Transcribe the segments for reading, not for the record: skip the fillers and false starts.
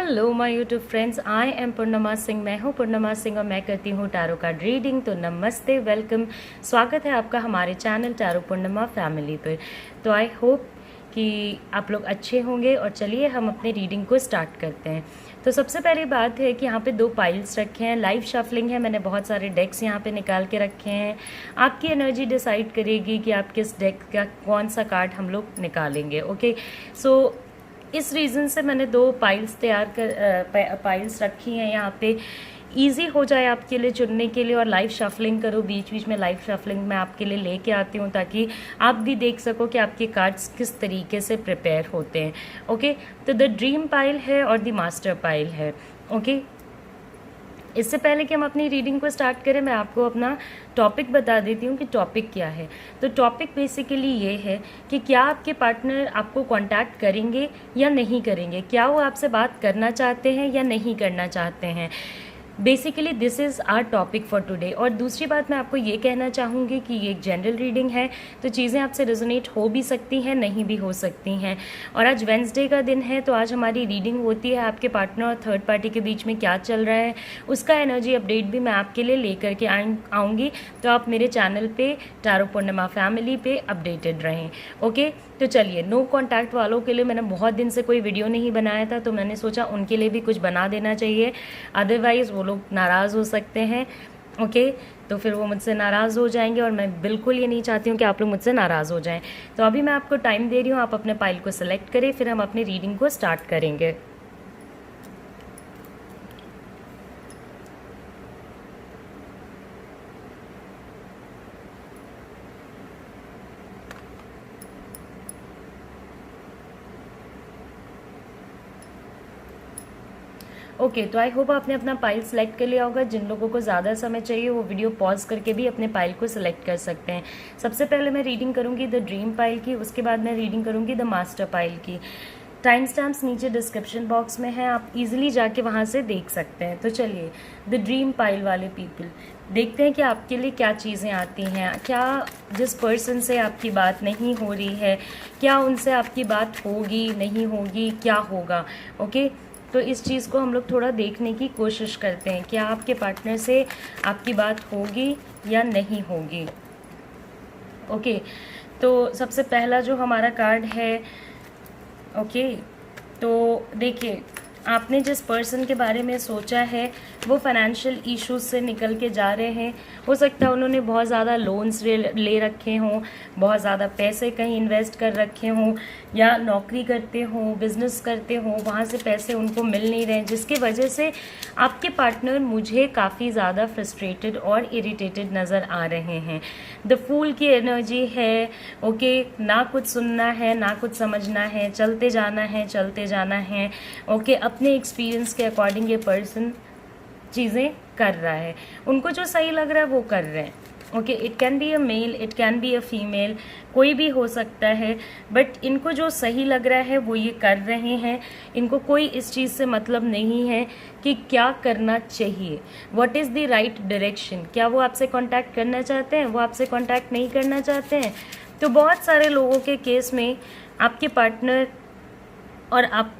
Hello my YouTube friends, I am Purnima Singh. मैं हूँ पूर्णिमा सिंह और मैं करती हूँ टैरो कार्ड रीडिंग। तो नमस्ते, वेलकम, स्वागत है आपका हमारे चैनल टैरो पूर्णिमा फैमिली पर। तो आई होप कि आप लोग अच्छे होंगे और चलिए हम अपने रीडिंग को स्टार्ट करते हैं। तो सबसे पहली बात है कि यहाँ पे 2 पाइल्स रखे हैं, लाइव शफलिंग है। मैंने बहुत सारे डेक्स यहाँ पे निकाल के रखे हैं। आपकी एनर्जी डिसाइड करेगी कि आप किस डेक का कौन सा कार्ड हम लोग निकालेंगे। ओके, सो इस रीज़न से मैंने 2 पाइल्स पाइल्स रखी हैं यहाँ पे, ईजी हो जाए आपके लिए चुनने के लिए। और लाइव शफलिंग करो, बीच बीच में लाइव शफलिंग मैं आपके लिए लेके आती हूँ ताकि आप भी देख सको कि आपके कार्ड्स किस तरीके से प्रिपेयर होते हैं। ओके, तो द ड्रीम पाइल है और द मास्टर पाइल है। ओके, इससे पहले कि हम अपनी रीडिंग को स्टार्ट करें, मैं आपको अपना टॉपिक बता देती हूँ कि टॉपिक क्या है। तो टॉपिक बेसिकली ये है कि क्या आपके पार्टनर आपको कांटेक्ट करेंगे या नहीं करेंगे, क्या वो आपसे बात करना चाहते हैं या नहीं करना चाहते हैं। Basically this is our topic for today. और दूसरी बात मैं आपको ये कहना चाहूँगी कि ये एक जनरल रीडिंग है, तो चीज़ें आपसे रेजोनेट हो भी सकती हैं, नहीं भी हो सकती हैं। और आज वेंसडे का दिन है, तो आज हमारी रीडिंग होती है आपके पार्टनर और थर्ड पार्टी के बीच में क्या चल रहा है, उसका एनर्जी अपडेट भी मैं आपके लिए लेकर के आऊँगी। तो आप मेरे चैनल पे टैरो पूर्णिमा फैमिली पे अपडेटेड रहें। ओके, तो चलिए, नो कॉन्टैक्ट वालों के लिए मैंने बहुत दिन से कोई वीडियो नहीं बनाया था, तो मैंने सोचा उनके लिए भी कुछ बना देना चाहिए, अदरवाइज़ वो लोग नाराज़ हो सकते हैं। ओके, तो फिर वो मुझसे नाराज़ हो जाएंगे और मैं बिल्कुल ये नहीं चाहती हूँ कि आप लोग मुझसे नाराज़ हो जाएं। तो अभी मैं आपको टाइम दे रही हूँ, आप अपने पाइल को सिलेक्ट करें, फिर हम अपनी रीडिंग को स्टार्ट करेंगे। ओके, तो आई होप आपने अपना पाइल सेलेक्ट कर लिया होगा। जिन लोगों को ज़्यादा समय चाहिए वो वीडियो पॉज करके भी अपने पाइल को सिलेक्ट कर सकते हैं। सबसे पहले मैं रीडिंग करूंगी द ड्रीम पाइल की, उसके बाद मैं रीडिंग करूंगी द मास्टर पाइल की। टाइम स्टैम्प्स नीचे डिस्क्रिप्शन बॉक्स में है, आप इजीली जाके वहाँ से देख सकते हैं। तो चलिए, द ड्रीम पाइल वाले पीपल, देखते हैं कि आपके लिए क्या चीज़ें आती हैं। क्या जिस पर्सन से आपकी बात नहीं हो रही है, क्या उनसे आपकी बात होगी, नहीं होगी, क्या होगा। ओके, तो इस चीज़ को हम लोग थोड़ा देखने की कोशिश करते हैं, क्या आपके पार्टनर से आपकी बात होगी या नहीं होगी। ओके, तो सबसे पहला जो हमारा कार्ड है, ओके, तो देखिए, आपने जिस पर्सन के बारे में सोचा है वो फाइनेंशियल इश्यूज से निकल के जा रहे हैं। हो सकता है उन्होंने बहुत ज़्यादा लोन्स ले रखे हों, बहुत ज़्यादा पैसे कहीं इन्वेस्ट कर रखे हों, या नौकरी करते हों, बिजनेस करते हों, वहाँ से पैसे उनको मिल नहीं रहे, जिसकी वजह से आपके पार्टनर मुझे काफ़ी ज़्यादा फ्रस्ट्रेटेड और इरिटेटेड नज़र आ रहे हैं। द फूल की एनर्जी है। ओके, ना कुछ सुनना है, ना कुछ समझना है, चलते जाना है, चलते जाना है। ओके, अपने एक्सपीरियंस के अकॉर्डिंग ये पर्सन चीज़ें कर रहा है, उनको जो सही लग रहा है वो कर रहे हैं। Okay, it can be a male, it can be a female, कोई भी हो सकता है, बट इनको जो सही लग रहा है वो ये कर रहे हैं। इनको कोई इस चीज़ से मतलब नहीं है कि क्या करना चाहिए, what is the right direction. क्या वो आपसे कांटेक्ट करना चाहते हैं, वो आपसे कांटेक्ट नहीं करना चाहते हैं। तो बहुत सारे लोगों के केस में आपके पार्टनर और आप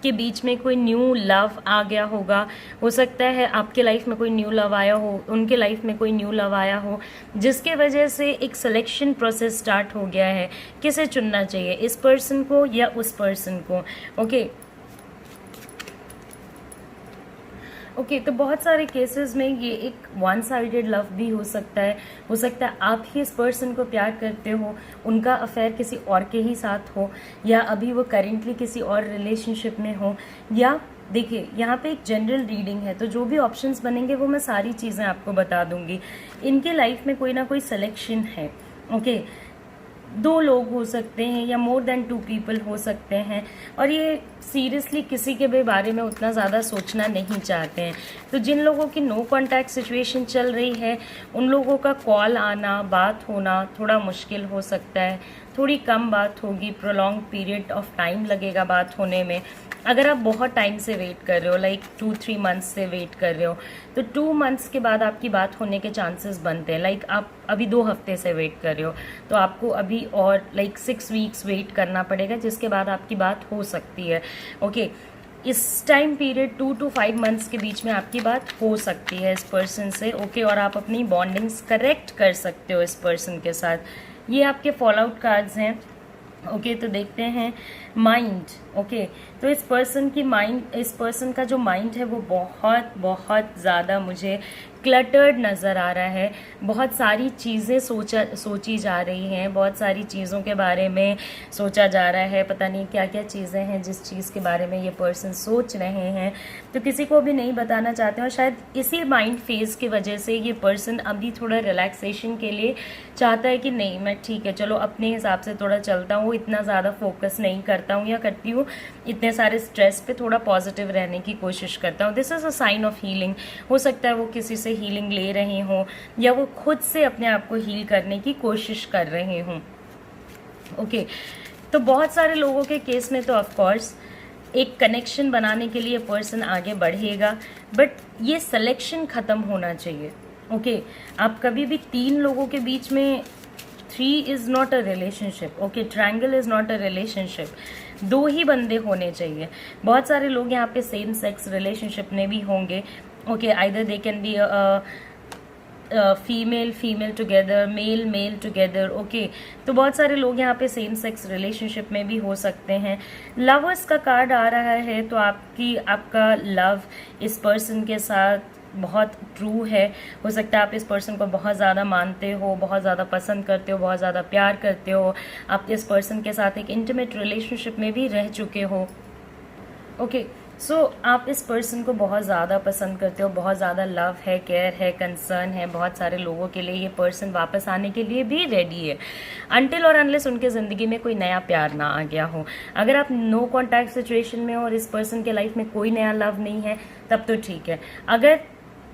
के बीच में कोई न्यू लव आ गया होगा। हो सकता है आपके लाइफ में कोई न्यू लव आया हो, उनके लाइफ में कोई न्यू लव आया हो, जिसके वजह से एक सिलेक्शन प्रोसेस स्टार्ट हो गया है, किसे चुनना चाहिए, इस पर्सन को या उस पर्सन को। ओके, तो बहुत सारे केसेस में ये एक वन साइडेड लव भी हो सकता है। हो सकता है आप ही इस पर्सन को प्यार करते हो, उनका अफेयर किसी और के ही साथ हो, या अभी वो करेंटली किसी और रिलेशनशिप में हो। या देखिए, यहाँ पे एक जनरल रीडिंग है, तो जो भी ऑप्शंस बनेंगे वो मैं सारी चीज़ें आपको बता दूंगी। इनके लाइफ में कोई ना कोई सिलेक्शन है। ओके, 2 लोग हो सकते हैं या मोर देन 2 पीपल हो सकते हैं, और ये सीरियसली किसी के भी बारे में उतना ज़्यादा सोचना नहीं चाहते हैं। तो जिन लोगों की नो कांटेक्ट सिचुएशन चल रही है, उन लोगों का कॉल आना, बात होना थोड़ा मुश्किल हो सकता है, थोड़ी कम बात होगी, प्रोलॉन्ग पीरियड ऑफ टाइम लगेगा बात होने में। अगर आप बहुत टाइम से वेट कर रहे हो, लाइक 2-3 मंथ्स से वेट कर रहे हो, तो 2 मंथ्स के बाद आपकी बात होने के चांसेस बनते हैं। लाइक आप अभी 2 हफ्ते से वेट कर रहे हो, तो आपको अभी और लाइक 6 वीक्स वेट करना पड़ेगा, जिसके बाद आपकी बात हो सकती है। ओके, इस टाइम पीरियड 2 to 5 मंथ्स के बीच में आपकी बात हो सकती है इस पर्सन से, ओके। और आप अपनी बॉन्डिंग्स करेक्ट कर सकते हो इस पर्सन के साथ। ये आपके फॉल आउट कार्ड्स हैं, ओके। तो देखते हैं माइंड, ओके। तो इस पर्सन का जो माइंड है वो बहुत बहुत ज़्यादा मुझे क्लटर्ड नज़र आ रहा है। बहुत सारी चीज़ें सोची जा रही हैं, बहुत सारी चीज़ों के बारे में सोचा जा रहा है। पता नहीं क्या क्या चीज़ें हैं जिस चीज़ के बारे में ये पर्सन सोच रहे हैं, तो किसी को भी नहीं बताना चाहते हैं। और शायद इसी माइंड फेज की वजह से ये पर्सन अभी थोड़ा रिलैक्सेशन के लिए चाहता है कि नहीं, मैं ठीक है, चलो अपने हिसाब से थोड़ा चलता हूँ, इतना ज़्यादा फोकस नहीं करता हूँ या करती हूँ इतने सारे स्ट्रेस पे, थोड़ा पॉजिटिव रहने की कोशिश करता हूँ। This is a sign of healing. हो सकता है वो किसी से हीलिंग ले रहे हों या वो खुद से अपने आप को हील करने की कोशिश कर रहे हों, ओके। तो बहुत सारे लोगों के केस में तो ऑफ कोर्स एक कनेक्शन बनाने के लिए पर्सन आगे बढ़ेगा, बट ये सिलेक्शन ख़त्म होना चाहिए, ओके। आप कभी भी 3 लोगों के बीच में 3 is not a relationship, okay. Triangle is not a relationship. 2 ही बंदे होने चाहिए। बहुत सारे लोग यहाँ पे सेम सेक्स रिलेशनशिप में भी होंगे, okay. Either they can be female together, male together, okay. तो बहुत सारे लोग यहाँ पे सेम सेक्स रिलेशनशिप में भी हो सकते हैं। लवर्स का कार्ड आ रहा है, तो आपका लव इस पर्सन के साथ बहुत ट्रू है। हो सकता है आप इस पर्सन को बहुत ज़्यादा मानते हो, बहुत ज़्यादा पसंद करते हो, बहुत ज़्यादा प्यार करते हो। आप इस पर्सन के साथ एक इंटीमेट रिलेशनशिप में भी रह चुके हो, ओके। सो आप इस पर्सन को बहुत ज़्यादा पसंद करते हो, बहुत ज़्यादा लव है, केयर है, कंसर्न है। बहुत सारे लोगों के लिए ये पर्सन वापस आने के लिए भी रेडी है, अनटिल और अनलेस उनके ज़िंदगी में कोई नया प्यार ना आ गया हो। अगर आप नो कॉन्टैक्ट सिचुएशन में हो और इस पर्सन के लाइफ में कोई नया लव नहीं है, तब तो ठीक है। अगर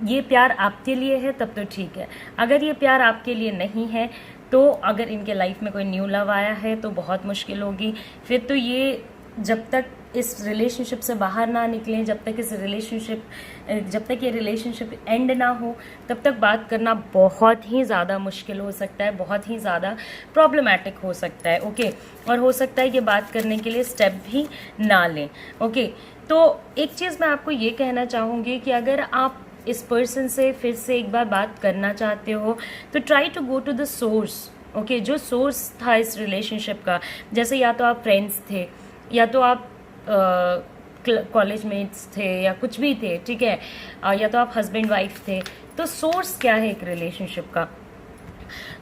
ये प्यार आपके लिए है तब तो ठीक है। अगर ये प्यार आपके लिए नहीं है, तो अगर इनके लाइफ में कोई न्यू लव आया है तो बहुत मुश्किल होगी। फिर तो ये जब तक इस रिलेशनशिप से बाहर ना निकलें, जब तक ये रिलेशनशिप एंड ना हो, तब तक बात करना बहुत ही ज़्यादा मुश्किल हो सकता है, बहुत ही ज़्यादा प्रॉब्लमैटिक हो सकता है, ओके। और हो सकता है कि बात करने के लिए स्टेप भी ना लें, ओके। तो एक चीज़ मैं आपको ये कहना चाहूँगी कि अगर आप इस पर्सन से फिर से एक बार बात करना चाहते हो, तो try to go to the source, okay. जो सोर्स था इस रिलेशनशिप का, जैसे या तो आप फ्रेंड्स थे, या तो आप कॉलेज मेट्स थे, या कुछ भी थे, ठीक है, या तो आप हस्बैंड वाइफ थे। तो सोर्स क्या है एक रिलेशनशिप का?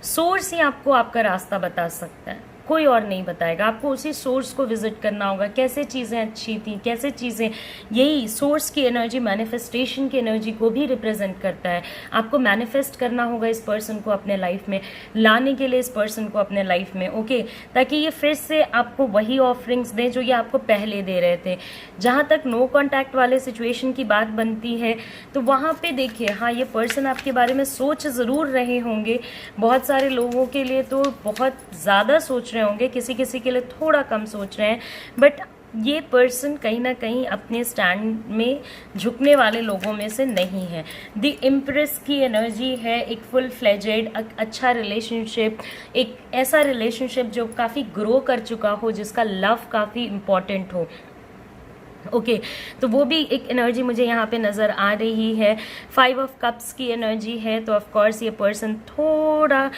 सोर्स ही आपको आपका रास्ता बता सकता है, कोई और नहीं बताएगा। आपको उसी सोर्स को विजिट करना होगा। कैसे चीज़ें अच्छी थी, कैसे चीज़ें, यही सोर्स की एनर्जी मैनिफेस्टेशन की एनर्जी को भी रिप्रेजेंट करता है। आपको मैनिफेस्ट करना होगा इस पर्सन को अपने लाइफ में, लाने के लिए इस पर्सन को अपने लाइफ में, ओके। ताकि ये फिर से आपको वही ऑफरिंग्स दें जो ये आपको पहले दे रहे थे। जहाँ तक नो कॉन्टैक्ट वाले सिचुएशन की बात बनती है, तो वहाँ पे देखिए, हाँ, ये पर्सन आपके बारे में सोच ज़रूर रहे होंगे। बहुत सारे लोगों के लिए तो बहुत ज़्यादा सोच रहे होंगे, किसी के लिए थोड़ा कम सोच रहे हैं, बट ये पर्सन कहीं ना कहीं अपने स्टैंड में झुकने वाले लोगों में से नहीं है। द इम्प्रेस की एनर्जी है, एक फुल फ्लेजेड अच्छा रिलेशनशिप, एक ऐसा रिलेशनशिप जो काफ़ी ग्रो कर चुका हो, जिसका लव काफ़ी इम्पॉर्टेंट हो, ओके। तो वो भी एक एनर्जी मुझे यहाँ पे नज़र आ रही है। 5 ऑफ कप्स की एनर्जी है, तो ऑफ कोर्स ये पर्सन थोड़ा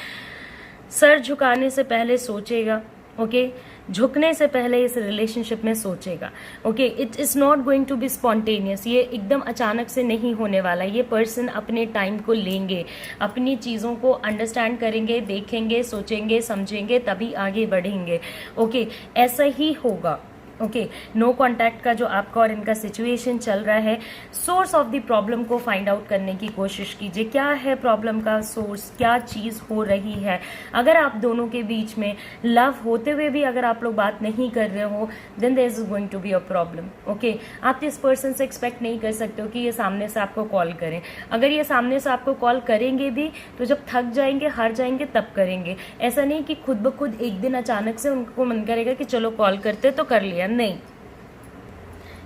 सर झुकाने से पहले सोचेगा, ओके। झुकने से पहले इस रिलेशनशिप में सोचेगा, okay. It is not going to be spontaneous. ये एकदम अचानक से नहीं होने वाला। ये पर्सन अपने टाइम को लेंगे, अपनी चीज़ों को अंडरस्टैंड करेंगे, देखेंगे, सोचेंगे, समझेंगे, तभी आगे बढ़ेंगे, ओके। ऐसा ही होगा, ओके। नो कॉन्टैक्ट का जो आपका और इनका सिचुएशन चल रहा है, सोर्स ऑफ द प्रॉब्लम को फाइंड आउट करने की कोशिश कीजिए। क्या है प्रॉब्लम का सोर्स, क्या चीज़ हो रही है? अगर आप दोनों के बीच में लव होते हुए भी अगर आप लोग बात नहीं कर रहे हो, then there is going to be a problem, okay. आप इस पर्सन से एक्सपेक्ट नहीं कर सकते हो कि ये सामने से आपको कॉल करें। अगर ये सामने से आपको कॉल करेंगे भी, तो जब थक जाएंगे, हार जाएंगे, तब करेंगे। ऐसा नहीं कि खुद ब खुद एक दिन अचानक से उनको मन करेगा कि चलो कॉल करते, तो कर लिया, नहीं।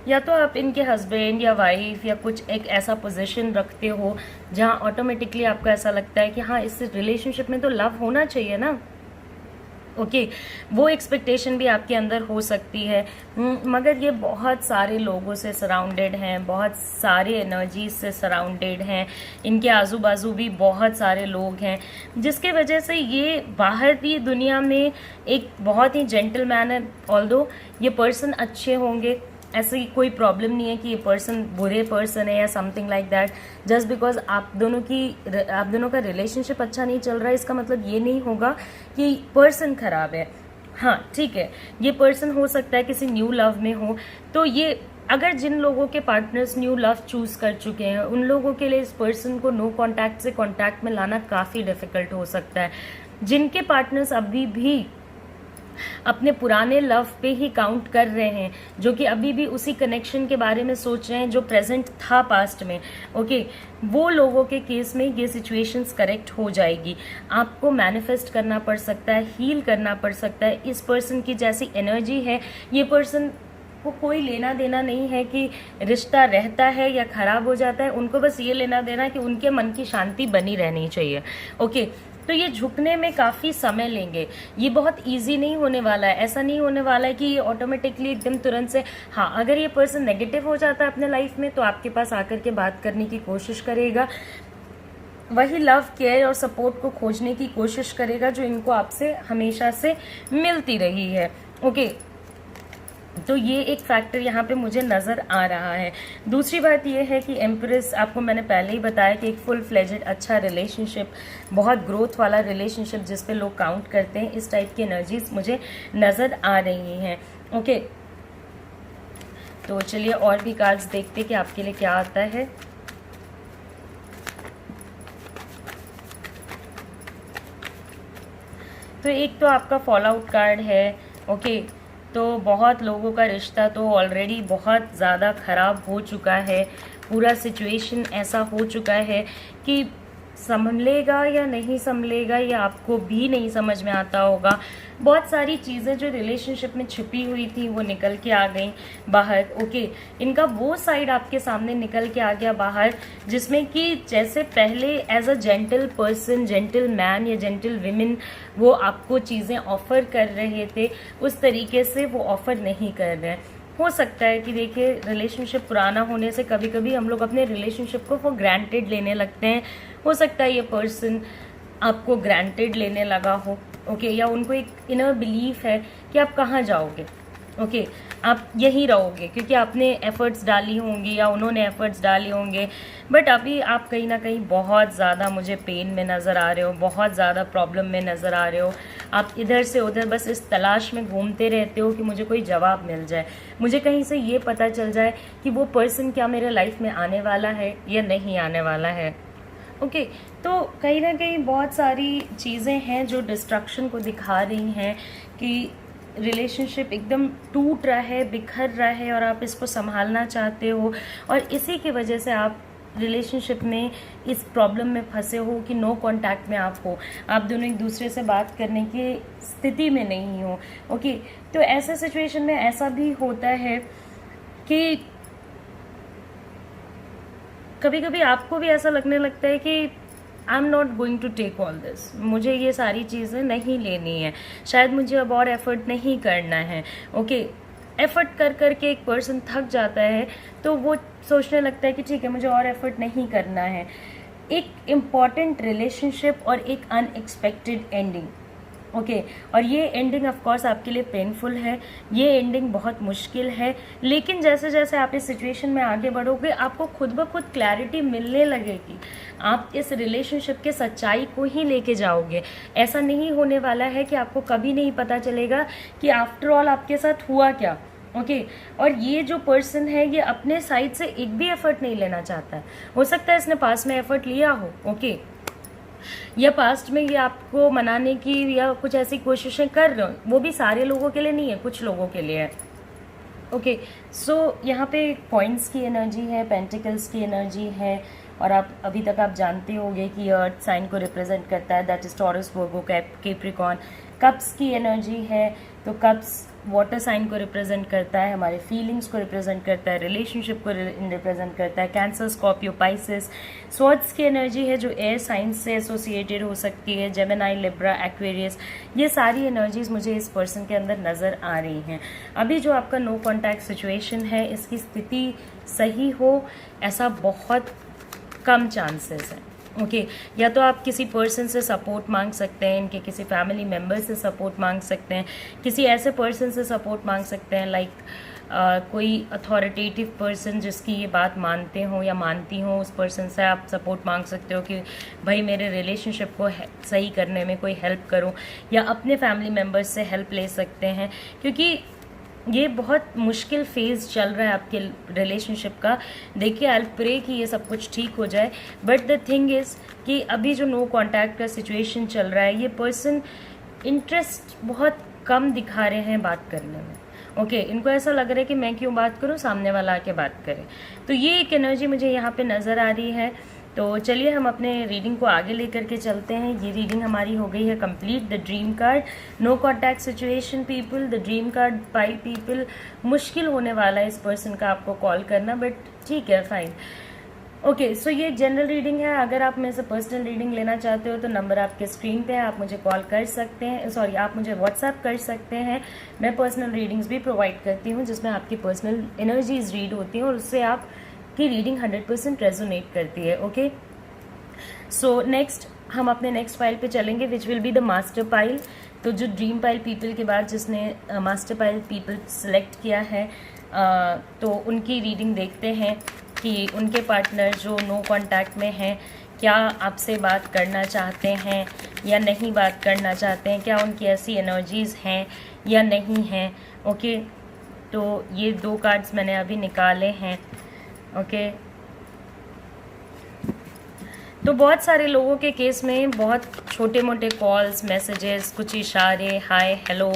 या तो आप इनके हस्बैंड या वाइफ या कुछ एक ऐसा पोजीशन रखते हो जहां ऑटोमेटिकली आपको ऐसा लगता है कि हाँ, इस रिलेशनशिप में तो लव होना चाहिए ना, ओके वो एक्सपेक्टेशन भी आपके अंदर हो सकती है। मगर ये बहुत सारे लोगों से सराउंडेड हैं, बहुत सारे एनर्जीज से सराउंडेड हैं, इनके आजू बाजू भी बहुत सारे लोग हैं, जिसके वजह से ये बाहर की दुनिया में एक बहुत ही जेंटलमैन है। ऑल्दो ये पर्सन अच्छे होंगे, ऐसी कोई प्रॉब्लम नहीं है कि ये पर्सन बुरे पर्सन है या something like that. Just because आप दोनों का रिलेशनशिप अच्छा नहीं चल रहा है, इसका मतलब ये नहीं होगा कि पर्सन खराब है। हाँ ठीक है, ये पर्सन हो सकता है किसी न्यू लव में हो, तो ये अगर जिन लोगों के पार्टनर्स न्यू लव चूज कर चुके हैं उन लोगों के लिए इस पर्सन को नो कॉन्टैक्ट से कॉन्टैक्ट में लाना काफ़ी डिफिकल्ट हो सकता है। जिनके पार्टनर्स अभी भी अपने पुराने लव पे ही काउंट कर रहे हैं, जो कि अभी भी उसी कनेक्शन के बारे में सोच रहे हैं जो प्रेजेंट था पास्ट में, ओके वो लोगों के केस में ये सिचुएशंस करेक्ट हो जाएगी। आपको मैनिफेस्ट करना पड़ सकता है, हील करना पड़ सकता है। इस पर्सन की जैसी एनर्जी है, ये पर्सन को कोई लेना देना नहीं है कि रिश्ता रहता है या खराब हो जाता है, उनको बस ये लेना देना कि उनके मन की शांति बनी रहनी चाहिए। ओके तो ये झुकने में काफ़ी समय लेंगे, ये बहुत इजी नहीं होने वाला है। ऐसा नहीं होने वाला है कि ये ऑटोमेटिकली एकदम तुरंत से, हाँ अगर ये पर्सन नेगेटिव हो जाता है अपने लाइफ में तो आपके पास आकर के बात करने की कोशिश करेगा, वही लव केयर और सपोर्ट को खोजने की कोशिश करेगा जो इनको आपसे हमेशा से मिलती रही है। ओके तो ये एक फैक्टर यहाँ पे मुझे नज़र आ रहा है। दूसरी बात ये है कि एम्प्रेस, आपको मैंने पहले ही बताया कि एक फुल फ्लेजेड अच्छा रिलेशनशिप, बहुत ग्रोथ वाला रिलेशनशिप जिस पे लोग काउंट करते हैं, इस टाइप की एनर्जीज मुझे नज़र आ रही हैं। ओके तो चलिए और भी कार्ड्स देखते हैं कि आपके लिए क्या आता है। तो एक तो आपका फॉल आउट कार्ड है। ओके तो बहुत लोगों का रिश्ता तो ऑलरेडी बहुत ज़्यादा ख़राब हो चुका है, पूरा सिचुएशन ऐसा हो चुका है कि संभलेगा या नहीं संभलेगा ये आपको भी नहीं समझ में आता होगा। बहुत सारी चीज़ें जो रिलेशनशिप में छिपी हुई थी वो निकल के आ गई बाहर। ओके इनका वो साइड आपके सामने निकल के आ गया बाहर, जिसमें कि जैसे पहले as a gentle person, gentleman या जेंटल विमेन वो आपको चीज़ें ऑफर कर रहे थे, उस तरीके से वो ऑफर नहीं कर रहे हैं। हो सकता है कि देखिए रिलेशनशिप पुराना होने से कभी कभी हम लोग अपने रिलेशनशिप को फॉर ग्रांटेड लेने लगते हैं। हो सकता है ये पर्सन आपको ग्रांटेड लेने लगा हो। ओके या उनको एक इनर बिलीफ है कि आप कहाँ जाओगे, ओके आप यहीं रहोगे क्योंकि आपने एफर्ट्स डाली होंगी या उन्होंने एफर्ट्स डाले होंगे, बट अभी आप कहीं ना कहीं बहुत ज़्यादा मुझे पेन में नज़र आ रहे हो, बहुत ज़्यादा प्रॉब्लम में नज़र आ रहे हो। आप इधर से उधर बस इस तलाश में घूमते रहते हो कि मुझे कोई जवाब मिल जाए, मुझे कहीं से ये पता चल जाए कि वो पर्सन क्या मेरे लाइफ में आने वाला है या नहीं आने वाला है। ओके तो कहीं ना कहीं बहुत सारी चीज़ें हैं जो डिस्ट्रक्शन को दिखा रही हैं कि रिलेशनशिप एकदम टूट रहा है, बिखर रहा है और आप इसको संभालना चाहते हो, और इसी की वजह से आप रिलेशनशिप में इस प्रॉब्लम में फंसे हो कि नो कांटेक्ट में आप हो, आप दोनों एक दूसरे से बात करने की स्थिति में नहीं हो। ओके तो ऐसे सिचुएशन में ऐसा भी होता है कि कभी कभी आपको भी ऐसा लगने लगता है कि I am not going to take all this, मुझे ये सारी चीज़ें नहीं लेनी है, शायद मुझे अब और एफर्ट नहीं करना है। ओके एफर्ट कर करके एक पर्सन थक जाता है तो वो सोचने लगता है कि ठीक है मुझे और एफर्ट नहीं करना है। एक इम्पॉर्टेंट रिलेशनशिप और एक अनएक्सपेक्टेड एंडिंग। ओके और ये एंडिंग ऑफ कोर्स आपके लिए पेनफुल है, ये एंडिंग बहुत मुश्किल है, लेकिन जैसे जैसे आप इस सिचुएशन में आगे बढ़ोगे आपको खुद ब खुद क्लैरिटी मिलने लगेगी, आप इस रिलेशनशिप के सच्चाई को ही लेके जाओगे। ऐसा नहीं होने वाला है कि आपको कभी नहीं पता चलेगा कि आफ्टर ऑल आपके साथ हुआ क्या। ओके और ये जो पर्सन है ये अपने साइड से एक भी एफर्ट नहीं लेना चाहता है, हो सकता है इसने पास में एफर्ट लिया हो, ओके या पास्ट में ये आपको मनाने की या कुछ ऐसी कोशिशें कर रहे हो, वो भी सारे लोगों के लिए नहीं है, कुछ लोगों के लिए है। ओके सो यहाँ पे पॉइंट्स की एनर्जी है, पेंटिकल्स की एनर्जी है, और आप अभी तक आप जानते होंगे कि अर्थ साइन को रिप्रेजेंट करता है, that is taurus, Virgo, Capricorn. Cups की एनर्जी है, तो कप्स वाटर साइन को रिप्रेजेंट करता है, हमारे फीलिंग्स को रिप्रेजेंट करता है, रिलेशनशिप को रिप्रेजेंट करता है। Cancer, Scorpio, Pisces. स्वॉर्ड्स की एनर्जी है जो एयर साइंस से एसोसिएटेड हो सकती है, जेमिनाई, लिब्रा, एक्वेरियस। ये सारी एनर्जीज मुझे इस पर्सन के अंदर नज़र आ रही हैं। अभी जो आपका नो कॉन्टैक्ट सिचुएशन है, इसकी स्थिति सही हो ऐसा बहुत कम चांसेस हैं। ओके या तो आप किसी पर्सन से सपोर्ट मांग सकते हैं, इनके किसी फैमिली मेम्बर से सपोर्ट मांग सकते हैं, किसी ऐसे पर्सन से सपोर्ट मांग सकते हैं लाइक कोई अथॉरिटेटिव पर्सन जिसकी ये बात मानते हो या मानती हो, उस पर्सन से आप सपोर्ट मांग सकते हो कि भाई मेरे रिलेशनशिप को सही करने में कोई हेल्प करो, या अपने फैमिली मेम्बर्स से हेल्प ले सकते हैं, क्योंकि ये बहुत मुश्किल फेज़ चल रहा है आपके रिलेशनशिप का। देखिए आई प्रे कि ये सब कुछ ठीक हो जाए, बट द थिंग इज़ कि अभी जो नो कांटेक्ट का सिचुएशन चल रहा है, ये पर्सन इंटरेस्ट बहुत कम दिखा रहे हैं बात करने में। ओके इनको ऐसा लग रहा है कि मैं क्यों बात करूं, सामने वाला आके बात करे। तो ये एक एनर्जी मुझे यहाँ पे नज़र आ रही है। तो चलिए हम अपने रीडिंग को आगे लेकर के चलते हैं। ये रीडिंग हमारी हो गई है complete. The dream card, no contact situation people, the dream card pile people. मुश्किल होने वाला है इस पर्सन का आपको कॉल करना, बट ठीक है फाइन। ओके सो ये जनरल रीडिंग है। अगर आप मेरे से पर्सनल रीडिंग लेना चाहते हो तो नंबर आपके स्क्रीन पे है, आप मुझे कॉल कर सकते हैं, सॉरी आप मुझे व्हाट्सएप कर सकते हैं। मैं पर्सनल रीडिंग्स भी प्रोवाइड करती हूँ जिसमें आपकी पर्सनल एनर्जीज रीड होती हैं और उससे आपकी रीडिंग 100% रेजोनेट करती है। ओके सो नेक्स्ट हम अपने नेक्स्ट फाइल पे चलेंगे which will be the master pile. तो जो ड्रीम पाइल पीपल के बाद जिसने मास्टर पाइल पीपल सेलेक्ट किया है तो उनकी रीडिंग देखते हैं कि उनके पार्टनर जो नो कांटेक्ट में हैं क्या आपसे बात करना चाहते हैं या नहीं बात करना चाहते हैं, क्या उनकी ऐसी एनर्जीज़ हैं या नहीं हैं। ओके तो ये 2 कार्ड्स मैंने अभी निकाले हैं। ओके तो बहुत सारे लोगों के केस में बहुत छोटे मोटे कॉल्स, मैसेजेस, कुछ इशारे, हाय हेलो,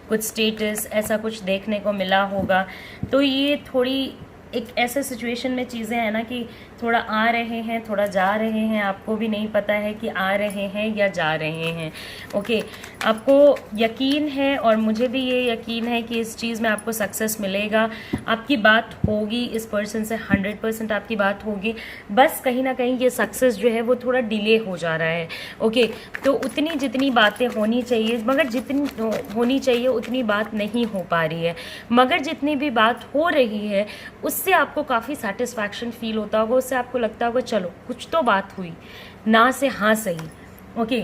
कुछ स्टेटस, ऐसा कुछ देखने को मिला होगा। तो ये थोड़ी एक ऐसे सिचुएशन में चीज़ें हैं ना कि थोड़ा आ रहे हैं, थोड़ा जा रहे हैं, आपको भी नहीं पता है कि आ रहे हैं या जा रहे हैं। ओके आपको यकीन है और मुझे भी ये यकीन है कि इस चीज़ में आपको सक्सेस मिलेगा, आपकी बात होगी इस पर्सन से, 100% आपकी बात होगी। बस कहीं ना कहीं ये सक्सेस जो है वो थोड़ा डिले हो जा रहा है। ओके तो उतनी जितनी बातें होनी चाहिए, मगर जितनी होनी चाहिए उतनी बात नहीं हो पा रही है, मगर जितनी भी बात हो रही है उससे आपको काफ़ी सेटिस्फैक्शन फील होता होगा, उससे आपको लगता होगा चलो कुछ तो बात हुई, ना से हाँ सही। ओके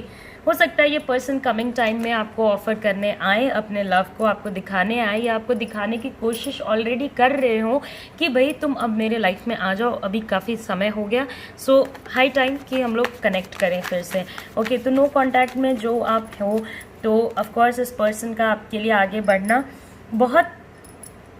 हो सकता है ये पर्सन कमिंग टाइम में आपको ऑफर करने आए, अपने लव को आपको दिखाने आए, या आपको दिखाने की कोशिश ऑलरेडी कर रहे हो कि भाई तुम अब मेरे लाइफ में आ जाओ, अभी काफ़ी समय हो गया, सो हाई टाइम कि हम लोग कनेक्ट करें फिर से। ओके तो नो कॉन्टैक्ट में जो आप हो तो ऑफकोर्स इस पर्सन का आपके लिए आगे बढ़ना बहुत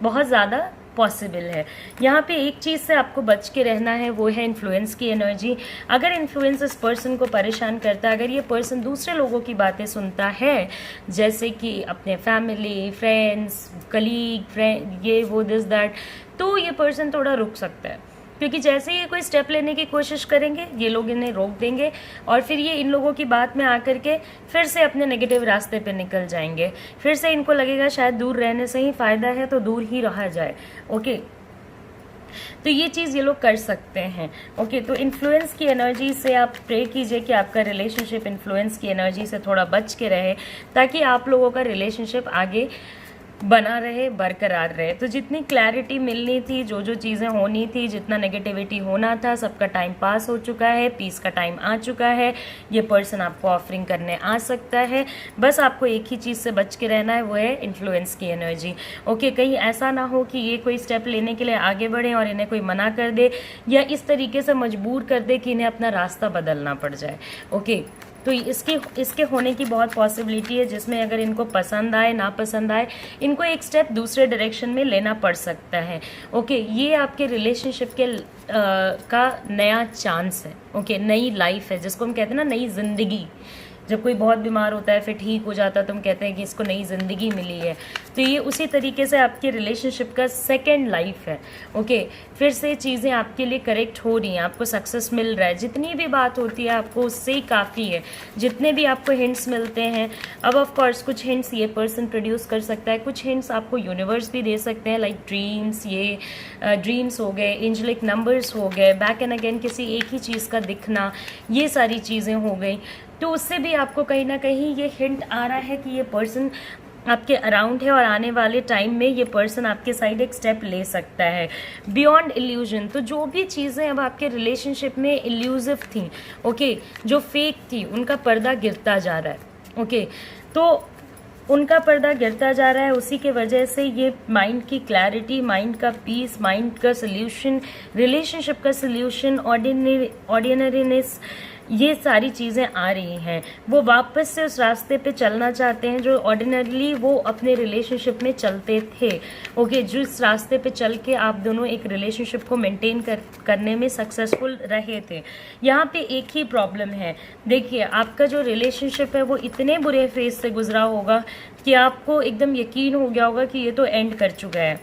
बहुत ज़्यादा पॉसिबल है। यहाँ पे एक चीज़ से आपको बच के रहना है, वो है इन्फ्लुएंस की एनर्जी। अगर इन्फ्लुएंस इस पर्सन को परेशान करता है, अगर ये पर्सन दूसरे लोगों की बातें सुनता है, जैसे कि अपने फैमिली, फ्रेंड्स, कलीग, ये वो दिस दैट, तो ये पर्सन थोड़ा रुक सकता है, क्योंकि जैसे ही ये कोई स्टेप लेने की कोशिश करेंगे ये लोग इन्हें रोक देंगे और फिर ये इन लोगों की बात में आकर के फिर से अपने नेगेटिव रास्ते पे निकल जाएंगे। फिर से इनको लगेगा शायद दूर रहने से ही फ़ायदा है तो दूर ही रहा जाए। ओके तो ये चीज़ ये लोग कर सकते हैं। ओके तो इन्फ्लुएंस की एनर्जी से आप प्रे कीजिए कि आपका रिलेशनशिप इन्फ्लुएंस की एनर्जी से थोड़ा बच के रहे, ताकि आप लोगों का रिलेशनशिप आगे बना रहे, बरकरार रहे। तो जितनी क्लैरिटी मिलनी थी, जो जो चीज़ें होनी थी, जितना नेगेटिविटी होना था, सबका टाइम पास हो चुका है, पीस का टाइम आ चुका है। ये पर्सन आपको ऑफरिंग करने आ सकता है, बस आपको एक ही चीज़ से बच के रहना है, वो है इन्फ्लुएंस की एनर्जी। ओके कहीं ऐसा ना हो कि ये कोई स्टेप लेने के लिए आगे बढ़े और इन्हें कोई मना कर दे या इस तरीके से मजबूर कर दे कि इन्हें अपना रास्ता बदलना पड़ जाए। ओके तो इसके होने की बहुत पॉसिबिलिटी है, जिसमें अगर इनको पसंद आए ना पसंद आए, इनको एक स्टेप दूसरे डायरेक्शन में लेना पड़ सकता है। ओके ये आपके रिलेशनशिप के का नया चांस है। ओके नई लाइफ है, जिसको हम कहते हैं ना नई जिंदगी, जब कोई बहुत बीमार होता है फिर ठीक हो जाता है तो हम कहते हैं कि इसको नई ज़िंदगी मिली है। तो ये उसी तरीके से आपके रिलेशनशिप का सेकेंड लाइफ है। ओके, फिर से चीज़ें आपके लिए करेक्ट हो रही हैं, आपको सक्सेस मिल रहा है, जितनी भी बात होती है आपको उससे ही काफ़ी है, जितने भी आपको हिंट्स मिलते हैं। अब ऑफ कोर्स कुछ हिंट्स ये पर्सन प्रोड्यूस कर सकता है, कुछ हिंट्स आपको यूनिवर्स भी दे सकते हैं, लाइक ड्रीम्स, ये ड्रीम्स हो गए, एंजेलिक नंबर्स हो गए, बैक एंड अगेन किसी एक ही चीज़ का दिखना, ये सारी चीज़ें हो गई। तो उससे भी आपको कहीं ना कहीं ये हिंट आ रहा है कि ये पर्सन आपके अराउंड है और आने वाले टाइम में ये पर्सन आपके साइड एक स्टेप ले सकता है बियॉन्ड इल्यूजन। तो जो भी चीज़ें अब आपके रिलेशनशिप में इल्यूजिव थी, ओके, जो फेक थी, उनका पर्दा गिरता जा रहा है। ओके, तो उनका पर्दा गिरता जा रहा है, उसी के वजह से ये माइंड की क्लैरिटी, माइंड का पीस, माइंड का सोल्यूशन, रिलेशनशिप का सोल्यूशन, ऑर्डिनरीनेस, ये सारी चीज़ें आ रही हैं। वो वापस से उस रास्ते पे चलना चाहते हैं जो ऑर्डिनरली वो अपने रिलेशनशिप में चलते थे। ओके, जिस रास्ते पे चल के आप दोनों एक रिलेशनशिप को मेंटेन करने में सक्सेसफुल रहे थे। यहाँ पे एक ही प्रॉब्लम है, देखिए आपका जो रिलेशनशिप है वो इतने बुरे फेज से गुजरा होगा कि आपको एकदम यकीन हो गया होगा कि ये तो एंड कर चुका है।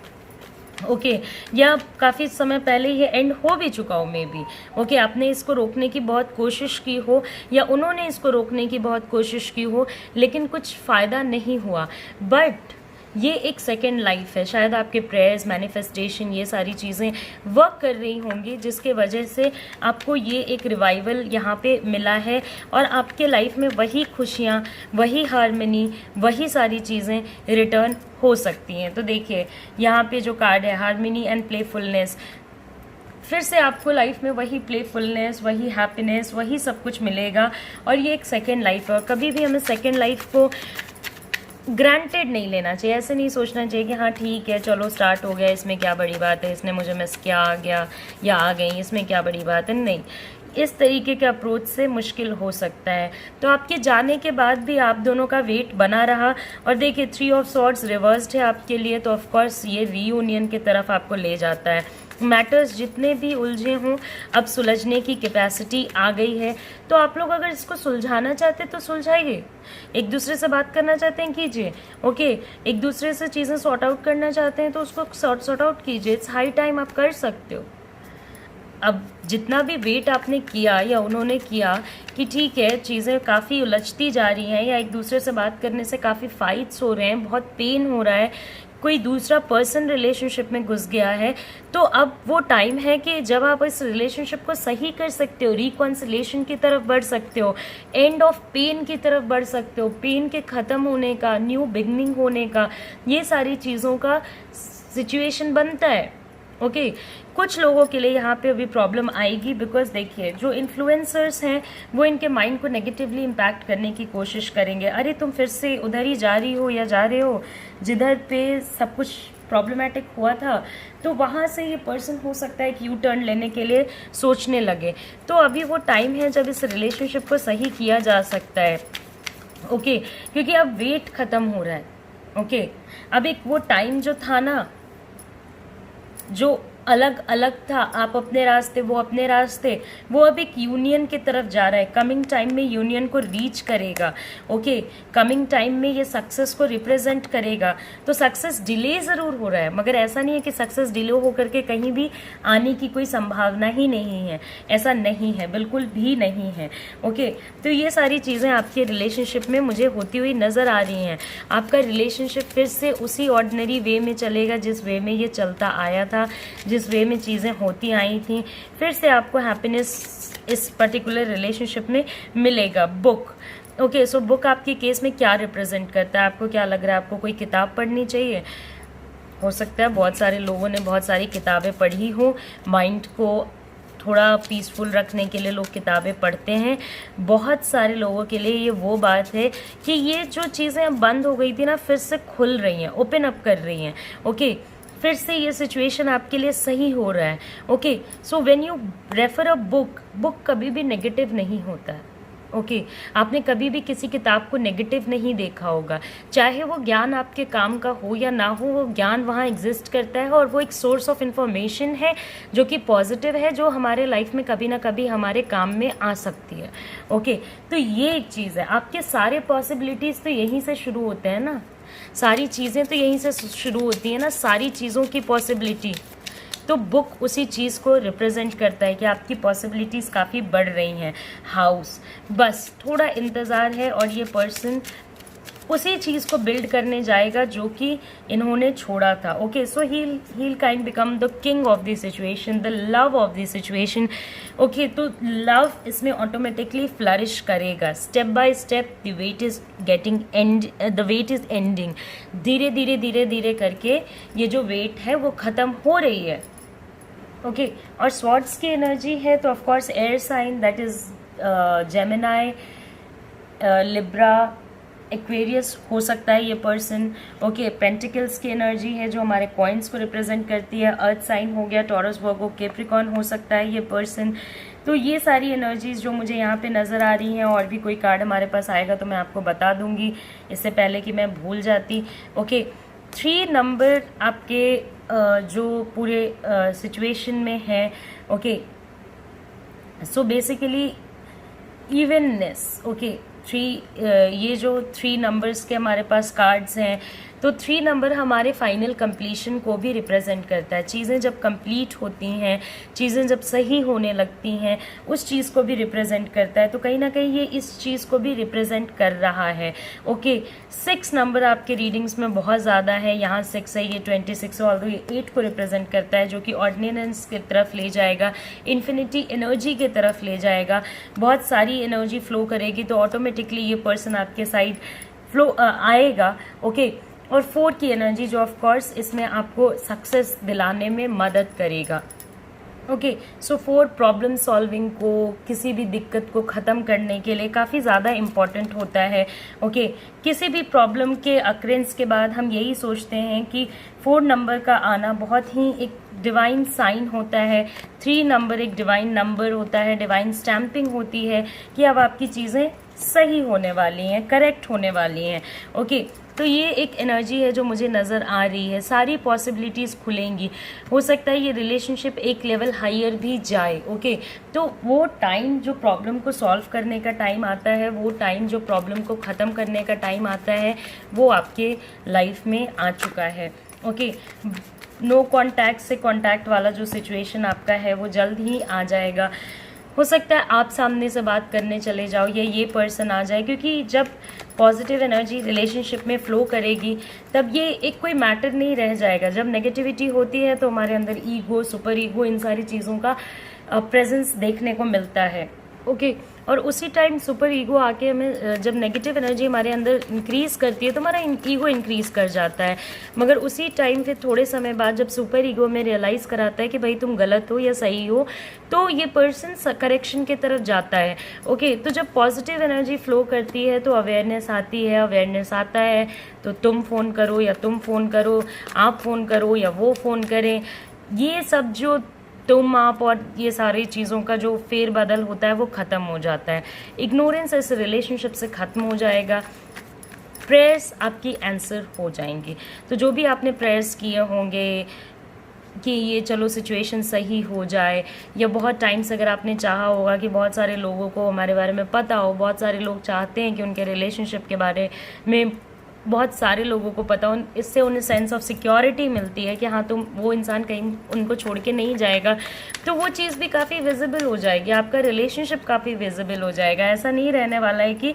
ओके, या काफ़ी समय पहले ये एंड हो भी चुका हो मे बी। ओके, आपने इसको रोकने की बहुत कोशिश की हो या उन्होंने इसको रोकने की बहुत कोशिश की हो, लेकिन कुछ फ़ायदा नहीं हुआ। बट ये एक सेकेंड लाइफ है, शायद आपके प्रेयर्स, मैनिफेस्टेशन, ये सारी चीज़ें वर्क कर रही होंगी, जिसके वजह से आपको ये एक रिवाइवल यहाँ पे मिला है और आपके लाइफ में वही खुशियाँ, वही हार्मनी, वही सारी चीज़ें रिटर्न हो सकती हैं। तो देखिए यहाँ पे जो कार्ड है, हार्मनी एंड प्लेफुलनेस, फिर से आपको लाइफ में वही प्लेफुलनेस, वही हैप्पीनेस, वही सब कुछ मिलेगा। और ये एक सेकेंड लाइफ है और कभी भी हमें सेकेंड लाइफ को ग्रांटेड नहीं लेना चाहिए। ऐसे नहीं सोचना चाहिए कि हाँ ठीक है, चलो स्टार्ट हो गया, इसमें क्या बड़ी बात है, इसने मुझे मिस किया, आ गया या आ गई, इसमें क्या बड़ी बात है। नहीं, इस तरीके के अप्रोच से मुश्किल हो सकता है। तो आपके जाने के बाद भी आप दोनों का वेट बना रहा और देखिए 3 ऑफ सॉर्ड्स रिवर्स्ड है आपके लिए, तो ऑफ कोर्स ये रीयूनियन की तरफ आपको ले जाता है। मैटर्स जितने भी उलझे हों अब सुलझने की कैपेसिटी आ गई है। तो आप लोग अगर इसको सुलझाना चाहते हैं तो सुलझाइए, एक दूसरे से बात करना चाहते हैं कीजिए। ओके, एक दूसरे से चीज़ें सॉर्ट आउट करना चाहते हैं तो उसको सॉर्ट आउट कीजिए। इट्स हाई टाइम, आप कर सकते हो। अब जितना भी वेट आपने किया या उन्होंने किया कि ठीक है चीज़ें काफ़ी उलझती जा रही हैं या एक दूसरे से बात करने से काफ़ी फाइट्स हो रहे हैं, बहुत पेन हो रहा है, कोई दूसरा पर्सन रिलेशनशिप में घुस गया है, तो अब वो टाइम है कि जब आप इस रिलेशनशिप को सही कर सकते हो, रिकॉन्सिलेशन की तरफ बढ़ सकते हो, एंड ऑफ पेन की तरफ बढ़ सकते हो, पेन के ख़त्म होने का, न्यू बिगनिंग होने का, ये सारी चीज़ों का सिचुएशन बनता है। ओके, कुछ लोगों के लिए यहाँ पे अभी प्रॉब्लम आएगी बिकॉज देखिए जो इन्फ्लुएंसर्स हैं वो इनके माइंड को नेगेटिवली इम्पैक्ट करने की कोशिश करेंगे। अरे तुम फिर से उधर ही जा रही हो या जा रहे हो जिधर पे सब कुछ प्रॉब्लमैटिक हुआ था, तो वहाँ से ये पर्सन हो सकता है कि यू टर्न लेने के लिए सोचने लगे। तो अभी वो टाइम है जब इस रिलेशनशिप को सही किया जा सकता है। ओके, क्योंकि अब वेट ख़त्म हो रहा है। ओके, अब एक वो टाइम जो था ना, जो अलग अलग था, आप अपने रास्ते वो अपने रास्ते, वो अब एक यूनियन की तरफ जा रहा है। कमिंग टाइम में यूनियन को रीच करेगा। ओके, कमिंग टाइम में ये सक्सेस को रिप्रेजेंट करेगा। तो सक्सेस डिले ज़रूर हो रहा है, मगर ऐसा नहीं है कि सक्सेस डिले होकर के कहीं भी आने की कोई संभावना ही नहीं है, ऐसा नहीं है, बिल्कुल भी नहीं है। ओके, तो ये सारी चीज़ें आपके रिलेशनशिप में मुझे होती हुई नज़र आ रही हैं। आपका रिलेशनशिप फिर से उसी ऑर्डिनरी वे में चलेगा जिस वे में ये चलता आया था, जिस वे में चीज़ें होती आई थी। फिर से आपको हैप्पीनेस इस पर्टिकुलर रिलेशनशिप में मिलेगा। बुक, ओके, सो बुक आपके केस में क्या रिप्रेजेंट करता है? आपको क्या लग रहा है? आपको कोई किताब पढ़नी चाहिए? हो सकता है बहुत सारे लोगों ने बहुत सारी किताबें पढ़ी हो, माइंड को थोड़ा पीसफुल रखने के लिए लोग किताबें पढ़ते हैं। बहुत सारे लोगों के लिए ये वो बात है कि ये जो चीज़ें अब बंद हो गई थी ना, फिर से खुल रही हैं, ओपन अप कर रही हैं। ओके, फिर से ये सिचुएशन आपके लिए सही हो रहा है। Okay, so when you refer a book, book कभी भी नेगेटिव नहीं होता है। ओके आपने कभी भी किसी किताब को नेगेटिव नहीं देखा होगा, चाहे वो ज्ञान आपके काम का हो या ना हो, वो ज्ञान वहाँ एग्जिस्ट करता है और वो एक सोर्स ऑफ इंफॉर्मेशन है जो कि पॉजिटिव है, जो हमारे लाइफ में कभी ना कभी हमारे काम में आ सकती है। ओके तो ये एक चीज़ है, आपके सारे पॉसिबिलिटीज़ तो यहीं से शुरू होते हैं ना, सारी चीज़ें तो यहीं से शुरू होती हैं ना, सारी चीज़ों की पॉसिबिलिटी। तो बुक उसी चीज़ को रिप्रेजेंट करता है कि आपकी पॉसिबिलिटीज़ काफ़ी बढ़ रही हैं। हाउस, बस थोड़ा इंतज़ार है और ये पर्सन उसी चीज़ को बिल्ड करने जाएगा जो कि इन्होंने छोड़ा था। Okay so he'll kind become the king of the situation, the love of the situation. Okay तो लव इसमें ऑटोमेटिकली फ्लरिश करेगा। Step by step the wait is ending. धीरे धीरे धीरे धीरे करके ये जो वेट है वो ख़त्म हो रही है। ओके और स्वॉर्ड्स की एनर्जी है तो of course air sign, that is Gemini, Libra, Aquarius हो सकता है ये पर्सन। ओके पेंटिकल्स की एनर्जी है जो हमारे कॉइन्स को रिप्रेजेंट करती है। अर्थ साइन हो गया, टॉरस, वर्गो, कैप्रिकॉर्न हो सकता है ये पर्सन। तो ये सारी एनर्जीज जो मुझे यहाँ पे नज़र आ रही हैं, और भी कोई कार्ड हमारे पास आएगा तो मैं आपको बता दूंगी इससे पहले कि मैं भूल जाती। ओके 3 नंबर आपके जो पूरे सिचुएशन में है। Okay so basically evenness. Okay 3 ये जो 3 नंबर्स के हमारे पास कार्ड्स हैं, तो 3 नंबर हमारे फाइनल कंप्लीशन को भी रिप्रेजेंट करता है। चीज़ें जब कंप्लीट होती हैं, चीज़ें जब सही होने लगती हैं, उस चीज़ को भी रिप्रेजेंट करता है। तो कहीं ना कहीं ये इस चीज़ को भी रिप्रेजेंट कर रहा है। ओके 6 नंबर आपके रीडिंग्स में बहुत ज़्यादा है, यहाँ 6 है, ये 26 है, ऑल्दो ये 8 को रिप्रेजेंट करता है जो कि ऑर्डिनेंस की तरफ ले जाएगा, इन्फिनिटी एनर्जी की तरफ ले जाएगा। बहुत सारी एनर्जी फ्लो करेगी तो ऑटोमेटिकली ये पर्सन आपके साइड फ्लो आएगा। ओके और 4 की एनर्जी जो ऑफ कोर्स इसमें आपको सक्सेस दिलाने में मदद करेगा। ओके सो 4 प्रॉब्लम सॉल्विंग को, किसी भी दिक्कत को ख़त्म करने के लिए काफ़ी ज़्यादा इम्पॉर्टेंट होता है। ओके किसी भी प्रॉब्लम के अक्रेंस के बाद हम यही सोचते हैं कि 4 नंबर का आना बहुत ही एक डिवाइन साइन होता है। 3 नंबर एक डिवाइन नंबर होता है, डिवाइन स्टैंपिंग होती है कि अब आपकी चीज़ें सही होने वाली हैं, करेक्ट होने वाली हैं। ओके तो ये एक एनर्जी है जो मुझे नज़र आ रही है। सारी पॉसिबिलिटीज़ खुलेंगी, हो सकता है ये रिलेशनशिप एक लेवल हायर भी जाए। ओके तो वो टाइम जो प्रॉब्लम को सॉल्व करने का टाइम आता है, वो टाइम जो प्रॉब्लम को ख़त्म करने का टाइम आता है, वो आपके लाइफ में आ चुका है। ओके नो कॉन्टैक्ट से कॉन्टैक्ट वाला जो सिचुएशन आपका है वो जल्द ही आ जाएगा। हो सकता है आप सामने से बात करने चले जाओ या ये पर्सन आ जाए, क्योंकि जब पॉजिटिव एनर्जी रिलेशनशिप में फ़्लो करेगी तब ये एक कोई मैटर नहीं रह जाएगा। जब नेगेटिविटी होती है तो हमारे अंदर ईगो, सुपर ईगो, इन सारी चीज़ों का प्रेजेंस देखने को मिलता है। ओके और उसी टाइम सुपर ईगो आके हमें, जब नेगेटिव एनर्जी हमारे अंदर इंक्रीज़ करती है तो हमारा ईगो इंक्रीज़ कर जाता है। मगर उसी टाइम फिर थोड़े समय बाद जब सुपर ईगो में रियलाइज़ कराता है कि भाई तुम गलत हो या सही हो, तो ये पर्सन करेक्शन की तरफ जाता है। ओके तो जब पॉजिटिव एनर्जी फ्लो करती है तो अवेयरनेस आती है, अवेयरनेस आता है तो तुम फ़ोन करो या तुम फ़ोन करो, आप फ़ोन करो या वो फ़ोन करें, ये सब जो तुम आप और ये सारी चीज़ों का जो फेरबदल होता है वो ख़त्म हो जाता है। इग्नोरेंस इस रिलेशनशिप से ख़त्म हो जाएगा। प्रेयर्स आपकी आंसर हो जाएंगी। तो जो भी आपने प्रेयर्स किए होंगे कि ये चलो सिचुएशन सही हो जाए, या बहुत टाइम से अगर आपने चाहा होगा कि बहुत सारे लोगों को हमारे बारे में पता हो, बहुत सारे लोग चाहते हैं कि उनके रिलेशनशिप के बारे में बहुत सारे लोगों को पता हो, इससे उन्हें सेंस ऑफ सिक्योरिटी मिलती है कि हाँ तुम, वो इंसान कहीं उनको छोड़ के नहीं जाएगा, तो वो चीज़ भी काफ़ी विजिबल हो जाएगी, आपका रिलेशनशिप काफ़ी विजिबल हो जाएगा। ऐसा नहीं रहने वाला है कि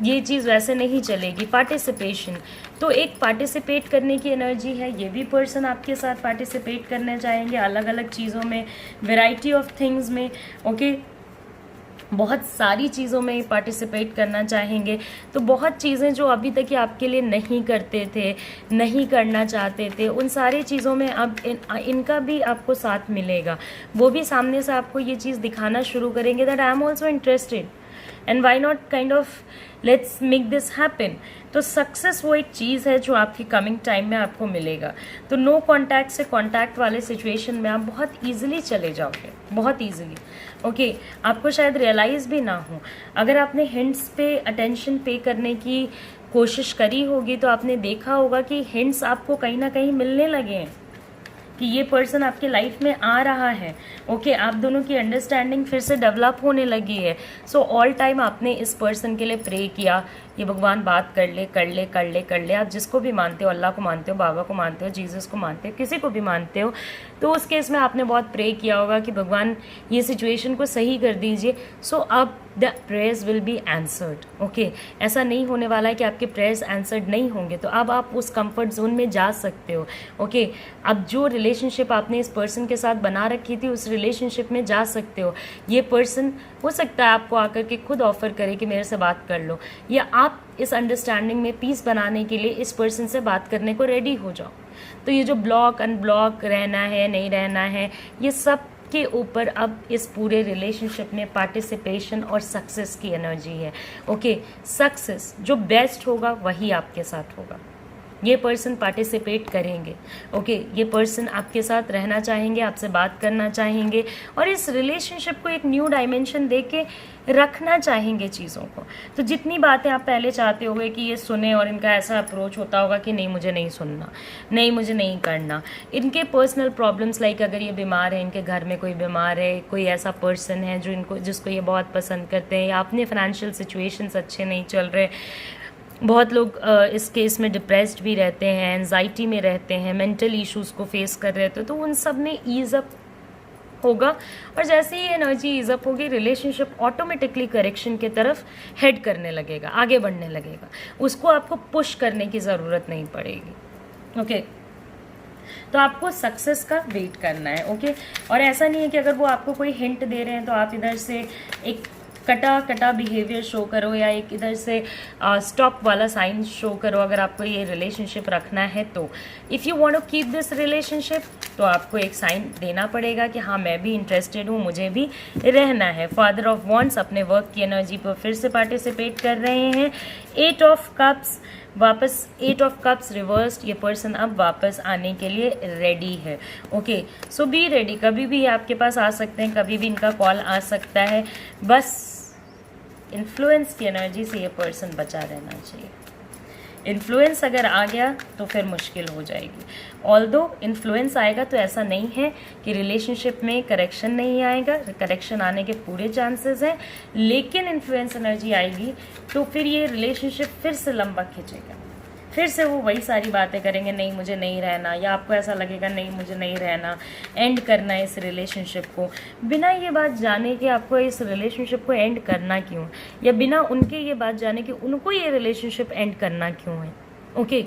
ये चीज़ वैसे नहीं चलेगी। पार्टिसिपेशन, तो एक पार्टिसिपेट करने की एनर्जी है, ये भी पर्सन आपके साथ पार्टिसिपेट करना चाहेंगे अलग अलग चीज़ों में, वेराइटी ऑफ थिंग्स में। ओके बहुत सारी चीज़ों में पार्टिसिपेट करना चाहेंगे। तो बहुत चीज़ें जो अभी तक ये आपके लिए नहीं करते थे, नहीं करना चाहते थे, उन सारी चीज़ों में अब इनका भी आपको साथ मिलेगा। वो भी सामने से आपको ये चीज़ दिखाना शुरू करेंगे that I am also interested, and why not kind of let's make this happen. तो सक्सेस वो एक चीज़ है जो आपकी कमिंग टाइम में आपको मिलेगा। तो नो कॉन्टैक्ट से कॉन्टैक्ट वाले सिचुएशन में आप बहुत ईजिली चले जाओगे, बहुत ईजिली। ओके, आपको शायद रियलाइज़ भी ना हो। अगर आपने हिंट्स पे अटेंशन पे करने की कोशिश करी होगी तो आपने देखा होगा कि हिंट्स आपको कहीं ना कहीं मिलने लगे हैं कि ये पर्सन आपके लाइफ में आ रहा है। ओके, आप दोनों की अंडरस्टैंडिंग फिर से डेवलप होने लगी है। सो ऑल टाइम आपने इस पर्सन के लिए प्रे किया, ये भगवान बात कर ले कर ले कर ले कर ले। आप जिसको भी मानते हो, अल्लाह को मानते हो, बाबा को मानते हो, जीसस को मानते हो, किसी को भी मानते हो, तो उस केस में आपने बहुत प्रे किया होगा कि भगवान ये सिचुएशन को सही कर दीजिए। सो अब the prayers will be answered. Okay, ऐसा नहीं होने वाला है कि आपके प्रेयर्स आंसर्ड नहीं होंगे। तो अब आप उस कंफर्ट जोन में जा सकते हो। ओके, अब जो रिलेशनशिप आपने इस पर्सन के साथ बना रखी थी उस रिलेशनशिप में जा सकते हो। ये पर्सन हो सकता है आपको आकर के खुद ऑफर करे कि मेरे से बात कर लो, या आप इस अंडरस्टैंडिंग में पीस बनाने के लिए इस पर्सन से बात करने को रेडी हो जाओ। तो ये जो ब्लॉक अनब्लॉक रहना है नहीं रहना है, ये सब के ऊपर अब इस पूरे रिलेशनशिप में पार्टिसिपेशन और सक्सेस की एनर्जी है। ओके, सक्सेस जो बेस्ट होगा वही आपके साथ होगा। ये पर्सन पार्टिसिपेट करेंगे। ओके, ये पर्सन आपके साथ रहना चाहेंगे, आपसे बात करना चाहेंगे और इस रिलेशनशिप को एक न्यू डायमेंशन दे के रखना चाहेंगे चीज़ों को। तो जितनी बातें आप पहले चाहते होगे कि ये सुने और इनका ऐसा अप्रोच होता होगा कि नहीं मुझे नहीं सुनना, नहीं मुझे नहीं करना। इनके पर्सनल प्रॉब्लम्स लाइक अगर ये बीमार है, इनके घर में कोई बीमार है, कोई ऐसा पर्सन है जो जिसको ये बहुत पसंद करते हैं, या अपने फाइनेंशियल सिचुएशंस अच्छे नहीं चल रहे। बहुत लोग इस केस में डिप्रेस्ड भी रहते हैं, एंजाइटी में रहते हैं, मेंटल इश्यूज़ को फेस कर रहे थे। तो उन सब में ईज अप होगा और जैसे ही एनर्जी ईज अप होगी रिलेशनशिप ऑटोमेटिकली करेक्शन की तरफ हेड करने लगेगा, आगे बढ़ने लगेगा। उसको आपको पुश करने की ज़रूरत नहीं पड़ेगी। ओके, तो आपको सक्सेस का वेट करना है। ओके, और ऐसा नहीं है कि अगर वो आपको कोई हिंट दे रहे हैं तो आप इधर से एक कटा बिहेवियर शो करो या एक इधर से स्टॉप वाला साइन शो करो। अगर आपको ये रिलेशनशिप रखना है तो if you want to keep this relationship तो आपको एक साइन देना पड़ेगा कि हाँ मैं भी इंटरेस्टेड हूँ, मुझे भी रहना है। फादर ऑफ वॉन्ट्स अपने वर्क की एनर्जी पर फिर से पार्टिसिपेट कर रहे हैं। 8 ऑफ कप्स वापस, 8 ऑफ कप्स रिवर्स्ड, ये पर्सन अब वापस आने के लिए रेडी है। ओके, सो बी रेडी, कभी भी आपके पास आ सकते हैं, कभी भी इनका कॉल आ सकता है। बस इन्फ्लुएंस की एनर्जी से ये पर्सन बचा रहना चाहिए। इन्फ्लुएंस अगर आ गया तो फिर मुश्किल हो जाएगी। ऑल्दो इन्फ्लुएंस आएगा तो ऐसा नहीं है कि रिलेशनशिप में करेक्शन नहीं आएगा, करेक्शन आने के पूरे चांसेस हैं, लेकिन इन्फ्लुएंस एनर्जी आएगी तो फिर ये रिलेशनशिप फिर से लंबा खिंचेगा, फिर से वो वही सारी बातें करेंगे, नहीं मुझे नहीं रहना, या आपको ऐसा लगेगा नहीं मुझे नहीं रहना, एंड करना है इस रिलेशनशिप को। बिना ये बात जाने कि आपको इस रिलेशनशिप को एंड करना क्यों, या बिना उनके ये बात जाने कि उनको ये रिलेशनशिप एंड करना क्यों है। ओके,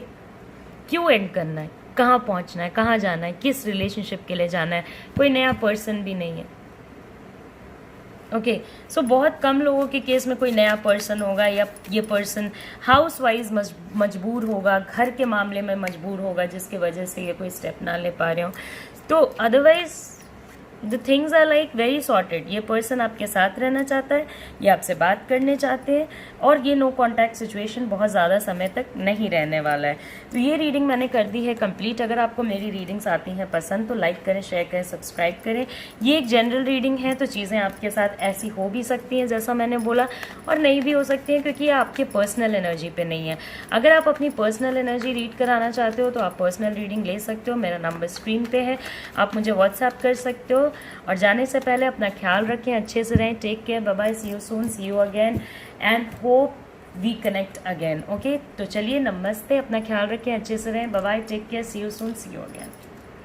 क्यों एंड करना है, कहाँ पहुँचना है, कहाँ जाना है, किस रिलेशनशिप के लिए जाना है, कोई नया पर्सन भी नहीं है। ओके, सो बहुत कम लोगों के केस में कोई नया पर्सन होगा या ये पर्सन हाउस वाइज मजबूर होगा, घर के मामले में मजबूर होगा, जिसकी वजह से ये कोई स्टेप ना ले पा रहे हो। तो otherwise the things are like very sorted. ये पर्सन आपके साथ रहना चाहता है, ये आपसे बात करने चाहते हैं और ये नो कॉन्टैक्ट सिचुएशन बहुत ज़्यादा समय तक नहीं रहने वाला है। तो ये रीडिंग मैंने कर दी है कंप्लीट। अगर आपको मेरी रीडिंग्स आती हैं पसंद तो लाइक करें, शेयर करें, सब्सक्राइब करें। ये एक जनरल रीडिंग है तो चीज़ें आपके साथ ऐसी हो भी सकती हैं जैसा मैंने बोला, और नहीं भी हो सकती हैं क्योंकि ये आपके पर्सनल एनर्जी पे नहीं है। अगर आप अपनी पर्सनल एनर्जी रीड कराना चाहते हो तो आप पर्सनल रीडिंग ले सकते हो। मेरा नंबर स्क्रीन पे है, आप मुझे व्हाट्सएप कर सकते हो। और जाने से पहले अपना ख्याल रखें, अच्छे से रहें, take care, bye bye, see you soon, see you again and hope we connect again. Okay, तो चलिए नमस्ते, अपना ख्याल रखें, अच्छे से रहें, bye bye, take care, see you soon, see you again.